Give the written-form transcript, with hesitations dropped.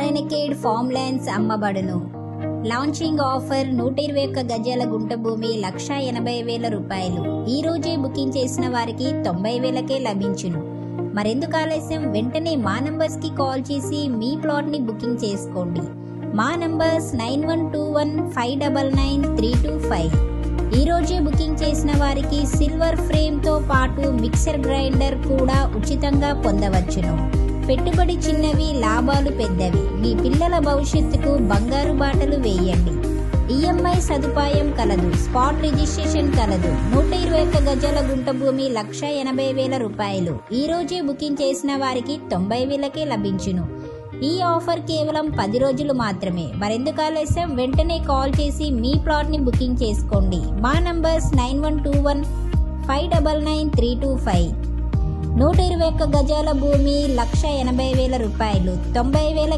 Narayankhed form lands అమ్మబడును. Launching offer 121 గజాల గుంట భూమి ₹1,80,000. ఈ రోజే బుకింగ్ చేసిన వారికి 90,000కే లభించును. మరెందుకు ఆలస్యం, వెంటనే మా నంబర్స్ కి కాల్ చేసి మీ ప్లాట్ ని బుకింగ్ చేసుకోండి. మా నంబర్స్ 9121599325. ఈ రోజే బుకింగ్ చేసిన వారికి సిల్వర్ ఫ్రేమ్ తో పాటు మిక్సర్ గ్రైండర్ కూడా ఉచితంగా పొందవచ్చును. పెట్టుబడి చిన్నవి, లాభాలు పెద్దవి. మీ పిల్లల భవిష్యత్తుకు బంగారు బాటలు వేయండి. ఈఎంఐ సదుపాయం కలదు. స్పాట్ రిజిస్ట్రేషన్ కలదు. 121 గజాల గుంట భూమి ₹1,80,000. ఈ రోజే బుకింగ్ చేసిన వారికి 90,000కే లభించును. ఈ ఆఫర్ కేవలం 10 రోజులు మాత్రమే. మరెందుకు ఆలస్యం, వెంటనే కాల్ చేసి మీ ప్లాట్ ని బుకింగ్ చేసుకోండి. మా నంబర్స్ 9121599325. 121 గజాల భూమి ₹1,80,000. 90,000